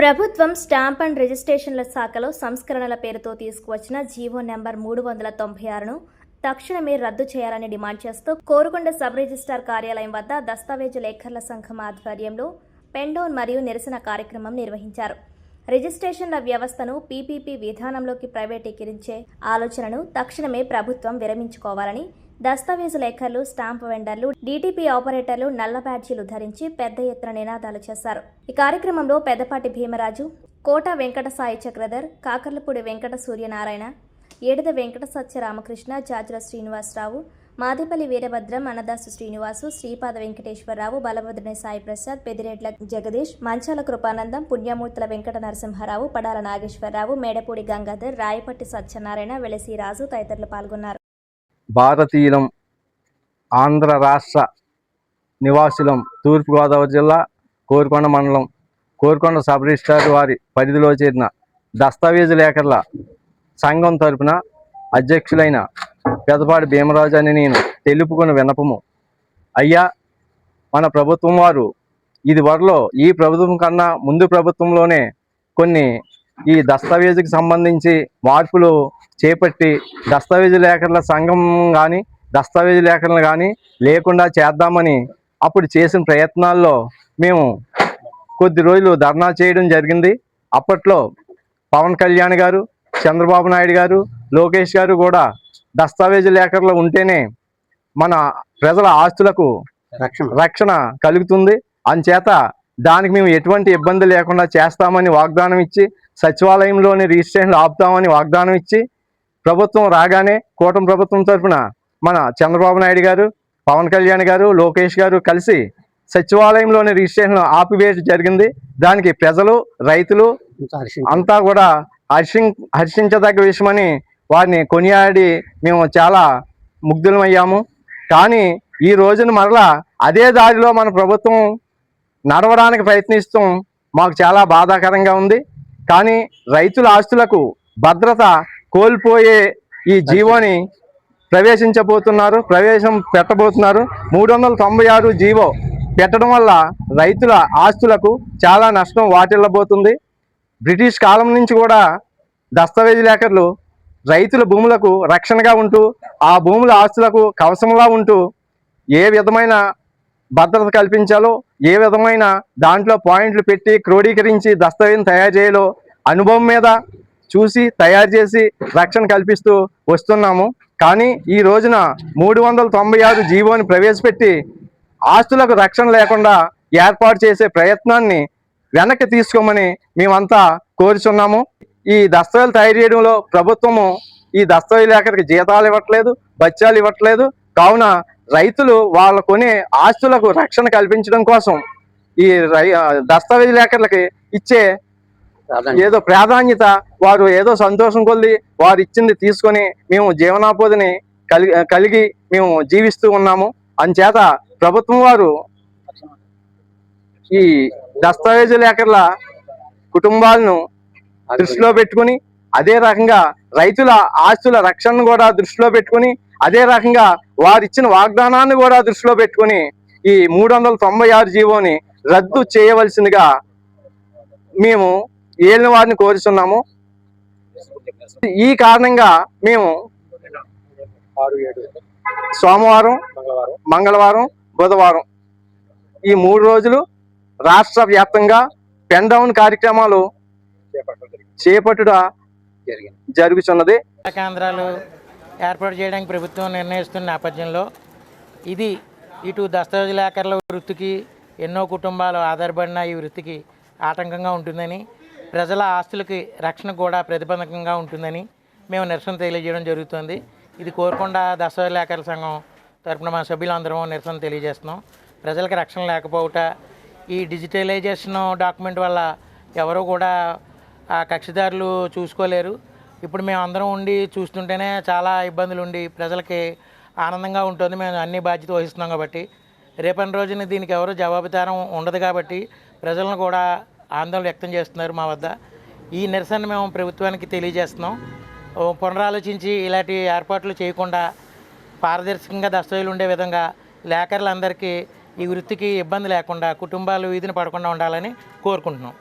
ప్రభుత్వం stamp and రిజిస్ట్రేషన్ల శాఖలో సంస్కరణల పేరుతో తీసుకువచ్చిన జీవో నెంబర్ 396ను తక్షణమే రద్దు చేయాలని డిమాండ్ చేస్తూ కోరుకొండ సబ్ రిజిస్ట్రార్ కార్యాలయం వద్ద దస్తావేజు లేఖర్ల సంఘం ఆధ్వర్యంలో పెండౌన్ మరియు నిరసన కార్యక్రమం నిర్వహించారు. రిజిస్ట్రేషన్ల వ్యవస్థను పీపీపీ విధానంలోకి ప్రైవేటీకరించే ఆలోచనను తక్షణమే ప్రభుత్వం విరమించుకోవాలని దస్తావేజు లేఖర్లు, స్టాంప్ వెండర్లు, డీటీపీ ఆపరేటర్లు నల్ల బ్యాడ్జీలు ధరించి పెద్ద ఎత్తున నినాదాలు చేశారు. ఈ కార్యక్రమంలో పెద్దపాటి భీమరాజు, కోట వెంకట సాయి చక్రధర్, కాకర్లపూడి వెంకట సూర్యనారాయణ, ఏడిద వెంకట సత్య రామకృష్ణ, జాజుల శ్రీనివాసరావు, మాదేపల్లి వీరభద్రం, అన్నదాసు శ్రీనివాసు, శ్రీపాద వెంకటేశ్వరరావు, బలభద్రుని సాయి ప్రసాద్, పెదిరెడ్ల జగదీష్, మంచాల కృపానందం, పుణ్యమూర్తుల వెంకట నరసింహారావు, పడాల నాగేశ్వరరావు, మేడపూడి గంగాధర్, రాయపట్టి సత్యనారాయణ, వెలసి రాజు తదితరులు పాల్గొన్నారు. భారతీయులం, ఆంధ్ర రాష్ట్ర నివాసులం, తూర్పుగోదావరి జిల్లా కోరుకొండ మండలం కోరుకొండ సబ్ రిజిస్ట్రార్ వారి పరిధిలో చేరిన దస్తావేజు లేఖర్ల సంఘం తరపున అధ్యక్షులైన పెద్దపాటి భీమరాజు అని నేను తెలుపుకున్న విన్నపము. అయ్యా, మన ప్రభుత్వం వారు ఇది వరలో ఈ ప్రభుత్వం కన్నా ముందు ప్రభుత్వంలోనే కొన్ని ఈ దస్తావేజుకి సంబంధించి మార్పులు చేపట్టి దస్తావేజు లేఖర్ల సంఘం కానీ దస్తావేజు లేఖర్లు కానీ లేకుండా చేద్దామని అప్పుడు చేసిన ప్రయత్నాల్లో మేము కొద్ది రోజులు ధర్నా చేయడం జరిగింది. అప్పట్లో పవన్ కళ్యాణ్ గారు, చంద్రబాబు నాయుడు గారు, లోకేష్ గారు కూడా దస్తావేజు లేఖర్లు ఉంటేనే మన ప్రజల ఆస్తులకు రక్షణ కలుగుతుంది, అంచేత దానికి మేము ఎటువంటి ఇబ్బంది లేకుండా చేస్తామని వాగ్దానం ఇచ్చి, సచివాలయంలోని రిజిస్ట్రేషన్లు ఆపుతామని వాగ్దానం ఇచ్చి, ప్రభుత్వం రాగానే కూటమి ప్రభుత్వం తరఫున మన చంద్రబాబు నాయుడు గారు, పవన్ కళ్యాణ్ గారు, లోకేష్ గారు కలిసి సచివాలయంలోని రిజిస్ట్రేషన్ ఆపివేయడం జరిగింది. దానికి ప్రజలు, రైతులు అంతా కూడా హర్షించదగ్గ విషయమని వారిని కొనియాడి మేము చాలా ముగ్ధులమయ్యాము. కానీ ఈ రోజున మరలా అదే దారిలో మన ప్రభుత్వం నడవడానికి ప్రయత్నిస్తాం మాకు చాలా బాధాకరంగా ఉంది. కానీ రైతుల ఆస్తులకు భద్రత కోల్పోయే ఈ జీవోని ప్రవేశం పెట్టబోతున్నారు. 396 జీవో పెట్టడం వల్ల రైతుల ఆస్తులకు చాలా నష్టం వాటిల్లబోతుంది. బ్రిటిష్ కాలం నుంచి కూడా దస్తావేజు లేఖర్లు రైతుల భూములకు రక్షణగా ఉంటూ, ఆ భూముల ఆస్తులకు కవచంలా ఉంటూ ఏ విధమైన భద్రత కల్పించాలో, ఏ విధమైన దాంట్లో పాయింట్లు పెట్టి క్రోడీకరించి దస్తావేజును తయారు చేయాలో అనుభవం మీద చూసి తయారు చేసి రక్షణ కల్పిస్తూ వస్తున్నాము. కానీ ఈ రోజున 396 జీవోని ప్రవేశపెట్టి ఆస్తులకు రక్షణ లేకుండా ఏర్పాటు చేసే ప్రయత్నాన్ని వెనక్కి తీసుకోమని మేమంతా కోరుచున్నాము. ఈ దస్తావేజులు తయారు చేయడంలో ప్రభుత్వము ఈ దస్తావేజు లేఖరికి జీతాలు ఇవ్వట్లేదు, బత్యాలు ఇవ్వట్లేదు. కావున రైతులు వాళ్ళ కొనే ఆస్తులకు రక్షణ కల్పించడం కోసం ఈ దస్తావేజు లేఖర్లకి ఇచ్చే ఏదో ప్రాధాన్యత, వారు ఏదో సంతోషం కొద్ది వారు ఇచ్చింది తీసుకొని మేము జీవనోపాధిని కలిగి మేము జీవిస్తూ ఉన్నాము. అంచేత ప్రభుత్వం వారు ఈ దస్తావేజు లేఖర్ల కుటుంబాలను దృష్టిలో పెట్టుకుని, అదే రకంగా రైతుల ఆస్తుల రక్షణను కూడా దృష్టిలో పెట్టుకుని, అదే రకంగా వారు ఇచ్చిన వాగ్దానాన్ని కూడా దృష్టిలో పెట్టుకుని ఈ 396 జీవోని రద్దు చేయవలసిందిగా మేము ఏలిన వారిని కోరుచున్నాము. ఈ కారణంగా మేము సోమవారం, మంగళవారం, బుధవారం ఈ 3 రోజులు రాష్ట్ర వ్యాప్తంగా పెండౌన్ కార్యక్రమాలు చేపట్టుట జరుగుతున్నది. కేంద్రాలు ఏర్పాటు చేయడానికి ప్రభుత్వం నిర్ణయిస్తున్న నేపథ్యంలో ఇది ఇటు దస్తావేజు లేఖర్ల వృత్తికి, ఎన్నో కుటుంబాలు ఆధారపడిన ఈ వృత్తికి ఆటంకంగా ఉంటుందని, ప్రజల ఆస్తులకి రక్షణ కూడా ప్రతిబంధకంగా ఉంటుందని మేము నిరసన తెలియజేయడం జరుగుతుంది. ఇది కోరుకొండ దస్తావేజు లేఖర్ల సంఘం తరపున మా సభ్యులందరం నిరసన తెలియజేస్తున్నాం. ప్రజలకు రక్షణ లేకపోవట, ఈ డిజిటలైజేషన్ డాక్యుమెంట్ వల్ల ఎవరు కూడా ఆ కక్షిదారులు చూసుకోలేరు. ఇప్పుడు మేము అందరం ఉండి చూస్తుంటేనే చాలా ఇబ్బందులు ఉండి ప్రజలకి ఆనందంగా ఉంటుంది. మేము అన్ని బాధ్యత వహిస్తున్నాం కాబట్టి రేపటి రోజున దీనికి ఎవరు జవాబుదారం ఉండదు కాబట్టి ప్రజలను కూడా ఆందోళన వ్యక్తం చేస్తున్నారు. మా వద్ద ఈ నిరసన మేము ప్రభుత్వానికి తెలియజేస్తున్నాం. పునరాలోచించి ఇలాంటి ఏర్పాట్లు చేయకుండా పారదర్శకంగా దస్తావేజులు ఉండే విధంగా లేఖర్లందరికీ ఈ వృత్తికి ఇబ్బంది లేకుండా కుటుంబాలు వీధిని పడకుండా ఉండాలని కోరుకుంటున్నాం.